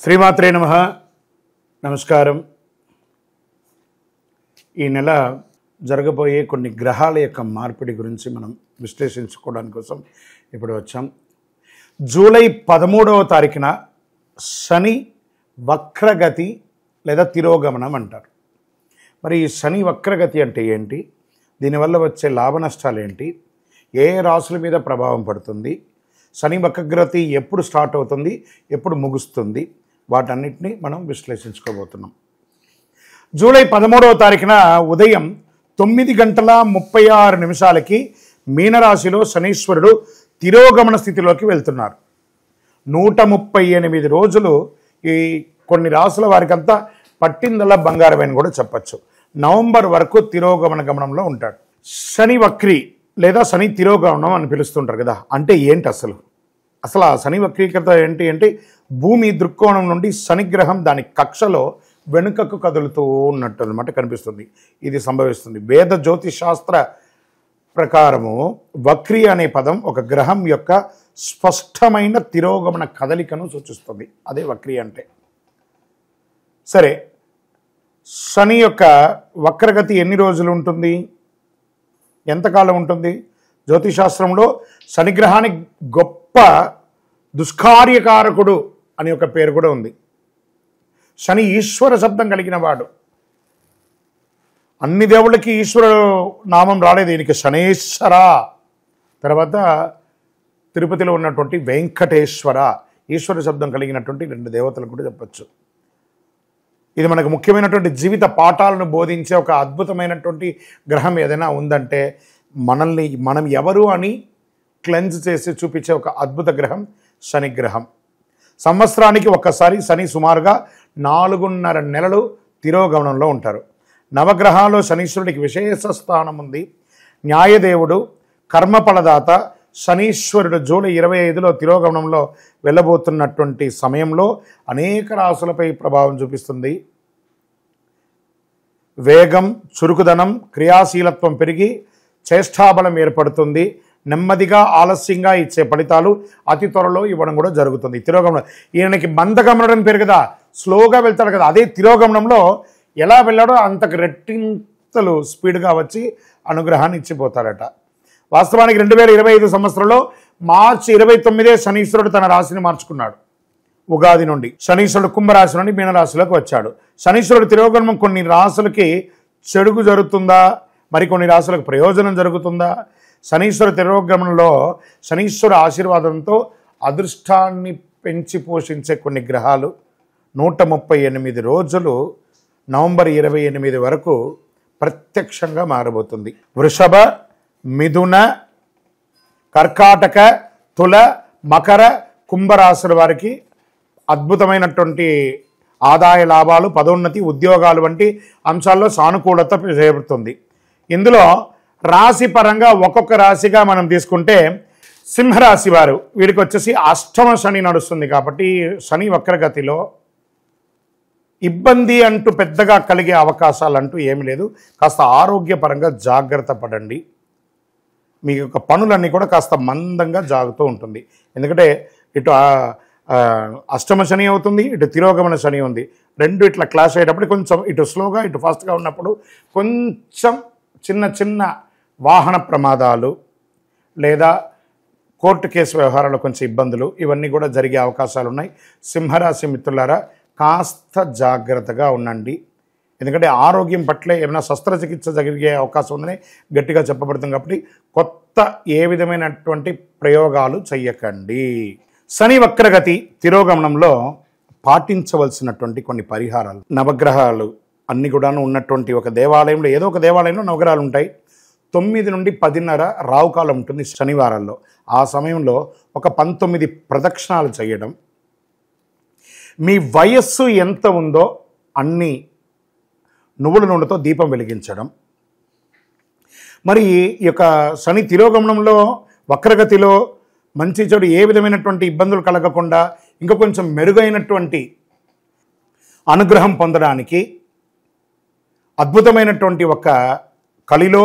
శ్రీమాత్రే నమః. నమస్కారం. ఈ నెల జరగబోయే కొన్ని గ్రహాల యొక్క మార్పిడి గురించి మనం విశ్లేషించుకోవడానికి కోసం ఇప్పుడు వచ్చాం. జూలై 13వ తారీఖున శని వక్రగతి లేదా తిరోగమనం అంటారు. మరి ఈ శని వక్రగతి అంటే ఏంటి, దీనివల్ల వచ్చే లాభ నష్టాలు ఏంటి, ఏ రాశుల మీద ప్రభావం పడుతుంది, శని వక్రగతి ఎప్పుడు స్టార్ట్ అవుతుంది, ఎప్పుడు ముగుస్తుంది, వాటన్నిటిని మనం విశ్లేషించుకోబోతున్నాం. జూలై 13వ తారీఖున ఉదయం 9:36 మీనరాశిలో శనీశ్వరుడు తిరోగమన స్థితిలోకి వెళ్తున్నారు. 138 రోజులు ఈ కొన్ని రాశుల వారికంతా పట్టిందల్లా బంగారమని కూడా చెప్పచ్చు. నవంబర్ వరకు తిరోగమన గమనంలో ఉంటాడు. శని వక్రి లేదా శని తిరోగమనం అని పిలుస్తుంటారు కదా, అంటే ఏంటి అసలు ఆ శని వక్రీకరత ఏంటి అంటే భూమి దృక్కోణం నుండి శనిగ్రహం దాని కక్షలో వెనుకకు కదులుతూ ఉన్నట్టు అనమాట కనిపిస్తుంది. ఇది సంభవిస్తుంది. వేద జ్యోతిష్ శాస్త్ర ప్రకారము వక్రి అనే పదం ఒక గ్రహం యొక్క స్పష్టమైన తిరోగమన కదలికను సూచిస్తుంది. అదే వక్రి అంటే. సరే, శని యొక్క వక్రగతి ఎన్ని రోజులు ఉంటుంది, ఎంతకాలం ఉంటుంది? జ్యోతిశాస్త్రంలో శనిగ్రహానికి గొప్ప దుష్కార్యకారకుడు అని ఒక పేరు కూడా ఉంది. శని ఈశ్వర శబ్దం కలిగిన వాడు. అన్ని దేవుళ్ళకి ఈశ్వర నామం రాలేదు, దీనికి శనేశ్వర. తర్వాత తిరుపతిలో ఉన్నటువంటి వెంకటేశ్వర, ఈశ్వర శబ్దం కలిగినటువంటి 2 దేవతలు కూడా చెప్పచ్చు. ఇది మనకు ముఖ్యమైనటువంటి జీవిత పాఠాలను బోధించే ఒక అద్భుతమైనటువంటి గ్రహం ఏదైనా ఉందంటే మనం ఎవరు అని క్లెన్స్ చేసి చూపించే ఒక అద్భుత గ్రహం శనిగ్రహం. సంవత్సరానికి ఒక్కసారి శని సుమారుగా 4.5 నెలలు తిరోగమనంలో ఉంటారు. నవగ్రహాల్లో శనీశ్వరుడికి విశేష స్థానం ఉంది. న్యాయదేవుడు, కర్మఫలదాత శనీశ్వరుడు జూలై 25లో తిరోగమనంలో వెళ్ళబోతున్నటువంటి సమయంలో అనేక రాశులపై ప్రభావం చూపిస్తుంది. వేగం, చురుకుదనం, క్రియాశీలత్వం పెరిగి చేష్టాబలం ఏర్పడుతుంది. నెమ్మదిగా ఆలస్యంగా ఇచ్చే ఫలితాలు అతి త్వరలో ఇవ్వడం కూడా జరుగుతుంది. తిరోగమనం ఈయనకి మందగమనం పేరు కదా, స్లోగా వెళ్తాడు కదా. అదే తిరోగమనంలో ఎలా వెళ్ళాడో అంతకు రెట్టింతలు స్పీడ్గా వచ్చి అనుగ్రహాన్ని ఇచ్చిపోతాడట. వాస్తవానికి 2025 సంవత్సరంలో మార్చి 29 శనీశ్వరుడు తన రాశిని మార్చుకున్నాడు. ఉగాది నుండి శనీశ్వరుడు కుంభరాశి నుండి మీనరాశిలోకి వచ్చాడు. శనీశ్వరుడు తిరోగమనం కొన్ని రాశులకి చెడుగు జరుగుతుందా, మరికొన్ని రాశులకు ప్రయోజనం జరుగుతుందా? శనీశ్వర తిరోగమనంలో శనీశ్వర ఆశీర్వాదంతో అదృష్టాన్ని పెంచి పోషించే కొన్ని గ్రహాలు 138 రోజులు నవంబర్ 28 వరకు ప్రత్యక్షంగా మారబోతుంది. వృషభ, మిథున, కర్కాటక, తుల, మకర, కుంభరాశుల వారికి అద్భుతమైనటువంటి ఆదాయ లాభాలు, పదోన్నతి, ఉద్యోగాలు వంటి అంశాల్లో సానుకూలత చేపడుతుంది. ఇందులో రాశి పరంగా ఒక్కొక్క రాశిగా మనం తీసుకుంటే సింహరాశి వారు, వీరికి వచ్చేసి అష్టమ శని నడుస్తుంది కాబట్టి శని వక్రగతిలో ఇబ్బంది అంటూ పెద్దగా కలిగే అవకాశాలు అంటూ ఏమి లేదు. కాస్త ఆరోగ్యపరంగా జాగ్రత్త పడండి. మీ యొక్క పనులన్నీ కూడా కాస్త మందంగా జాగుతూ ఉంటుంది. ఎందుకంటే ఇటు అష్టమ శని అవుతుంది, ఇటు తిరోగమన శని ఉంది. రెండు ఇట్లా క్లాష్ అయ్యేటప్పుడు కొంచెం ఇటు స్లోగా ఇటు ఫాస్ట్గా ఉన్నప్పుడు కొంచెం చిన్న వాహన ప్రమాదాలు లేదా కోర్టు కేసు వ్యవహారాలు కొంచెం ఇబ్బందులు ఇవన్నీ కూడా జరిగే అవకాశాలు ఉన్నాయి. సింహరాశి మిత్రులారా, కాస్త జాగ్రత్తగా ఉండండి. ఎందుకంటే ఆరోగ్యం పట్లే ఏమైనా శస్త్రచికిత్స జరిగే అవకాశం ఉందని గట్టిగా చెప్పబడుతుంది. కాబట్టి కొత్త ఏ విధమైనటువంటి ప్రయోగాలు చెయ్యకండి. శని వక్రగతి తిరోగమనంలో పాటించవలసినటువంటి కొన్ని పరిహారాలు. నవగ్రహాలు అన్ని కూడా ఉన్నటువంటి ఒక దేవాలయంలో, ఏదో ఒక దేవాలయంలో నవగ్రహాలు ఉంటాయి. 9 నుండి 10:30 రావుకాలం ఉంటుంది శనివారాల్లో. ఆ సమయంలో ఒక 19 ప్రదక్షిణాలు చేయడం, మీ వయస్సు ఎంత ఉందో అన్ని నువ్వుల నూనెతో దీపం వెలిగించడం. మరి ఈ యొక్క శని తిరోగమనంలో వక్రగతిలో మంచి చెడు ఏ విధమైనటువంటి ఇబ్బందులు కలగకుండా ఇంకా కొంచెం మెరుగైనటువంటి అనుగ్రహం పొందడానికి అద్భుతమైనటువంటి ఒక కలిలో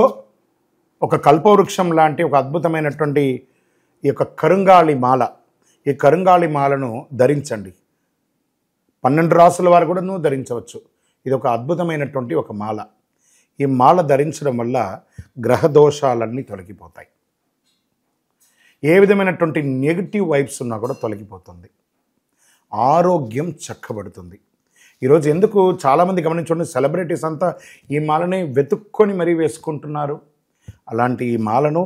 ఒక కల్పవృక్షం లాంటి ఒక అద్భుతమైనటువంటి ఈ యొక్క కరుంగాళి మాల, ఈ కరుంగాళి మాలను ధరించండి. 12 రాసుల వారు కూడా ధరించవచ్చు. ఇది ఒక అద్భుతమైనటువంటి ఒక మాల. ఈ మాల ధరించడం వల్ల గ్రహ దోషాలన్నీ తొలగిపోతాయి. ఏ విధమైనటువంటి నెగిటివ్ వైబ్స్ ఉన్నా కూడా తొలగిపోతుంది. ఆరోగ్యం చక్కబడుతుంది. ఈరోజు ఎందుకు చాలామంది గమనించండి, సెలబ్రిటీస్ అంతా ఈ మాలని వెతుక్కొని మరీ వేసుకుంటున్నారు. అలాంటి ఈ మాలను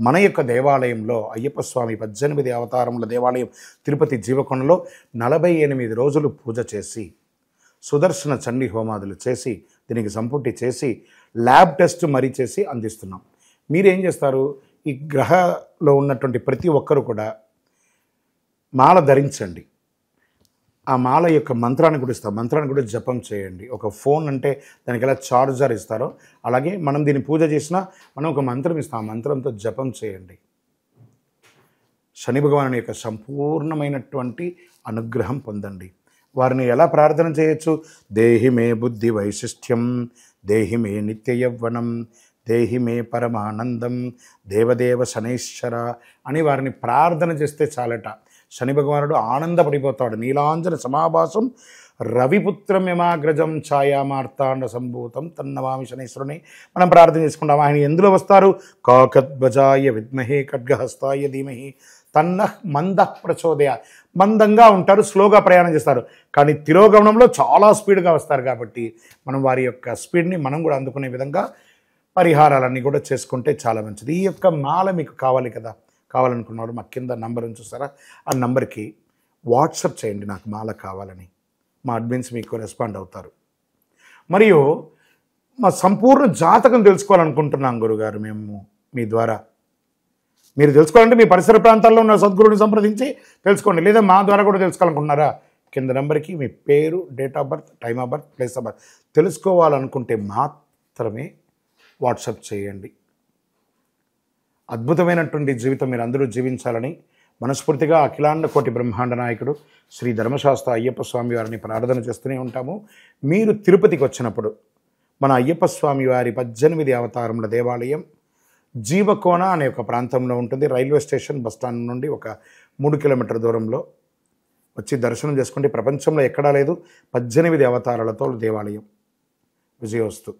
మన యొక్క దేవాలయంలో అయ్యప్ప స్వామి 18 అవతారముల దేవాలయం తిరుపతి జీవకొండలో 48 రోజులు పూజ చేసి, సుదర్శన చండీ హోమాదులు చేసి, దీనికి సంపుటి చేసి, ల్యాబ్ టెస్ట్ మరీ చేసి అందిస్తున్నాం. మీరేం చేస్తారు, ఈ గ్రహలో ఉన్నటువంటి ప్రతి ఒక్కరు కూడా మాల ధరించండి. ఆ మాల యొక్క మంత్రాన్ని కూడా ఇస్తాం. మంత్రాన్ని కూడా జపం చేయండి. ఒక ఫోన్ అంటే దానికి ఎలా చార్జర్ ఇస్తారో అలాగే మనం దీన్ని పూజ చేసినా మనం ఒక మంత్రం ఇస్తాం. ఆ మంత్రంతో జపం చేయండి. శని భగవాను యొక్క సంపూర్ణమైనటువంటి అనుగ్రహం పొందండి. వారిని ఎలా ప్రార్థన చేయొచ్చు? దేహి మే బుద్ధి వైశిష్ట్యం, దేహి మే నిత్య యవ్వనం, దేహి మే పరమానందం, దేవదేవ శనైశ్వర అని వారిని ప్రార్థన చేస్తే చాలట. శని భగవానుడు ఆనందపడిపోతాడు. నీలాంజన సమాభాసం రవిపుత్రం యమాగ్రజం ఛాయామార్తాండ సంభూతం తన్నమామి శనైశ్వరుని మనం ప్రార్థన చేసుకుంటాం. ఆయన ఎందులో వస్తారు? కాకద్వజాయ విద్మహే ఖడ్గహస్తాయ ధీమహి తన్నః మందః ప్రచోదయ. మందంగా ఉంటారు, స్లోగా ప్రయాణం చేస్తారు, కానీ తిరోగమనంలో చాలా స్పీడ్గా వస్తారు. కాబట్టి మనం వారి యొక్క స్పీడ్ని మనం కూడా అందుకునే విధంగా పరిహారాలన్నీ కూడా చేసుకుంటే చాలా మంచిది. ఈ యొక్క మాల మీకు కావాలి కదా, కావాలనుకున్నాడు మా కింద నంబర్ చూసారా, ఆ నంబర్కి వాట్సాప్ చేయండి నాకు మాల కావాలని. మా అడ్మిన్స్ మీకు రెస్పాండ్ అవుతారు. మరియు మా సంపూర్ణ జాతకం తెలుసుకోవాలనుకుంటున్నాం గురుగారు మేము మీ ద్వారా. మీరు తెలుసుకోవాలంటే మీ పరిసర ప్రాంతాల్లో ఉన్న సద్గురుని సంప్రదించి తెలుసుకోండి, లేదా మా ద్వారా కూడా తెలుసుకోవాలనుకుంటున్నారా, కింద నెంబర్కి మీ పేరు, date of birth, time of birth, place of birth తెలుసుకోవాలనుకుంటే మాత్రమే వాట్సాప్ చేయండి. అద్భుతమైనటువంటి జీవితం మీరు అందరూ జీవించాలని మనస్ఫూర్తిగా అఖిలాండ కోటి బ్రహ్మాండ నాయకుడు శ్రీ ధర్మశాస్త్ర అయ్యప్ప స్వామి వారిని ప్రార్థన చేస్తూనే ఉంటాము. మీరు తిరుపతికి వచ్చినప్పుడు మన అయ్యప్ప స్వామి వారి 18 అవతారముల దేవాలయం జీవకోన అనే ఒక ప్రాంతంలో ఉంటుంది. రైల్వే స్టేషన్ బస్టాండ్ నుండి ఒక 3 కిలోమీటర్ దూరంలో వచ్చి దర్శనం చేసుకుంటే ప్రపంచంలో ఎక్కడా లేదు 18 అవతారాలతో దేవాలయం. విజయోస్తు.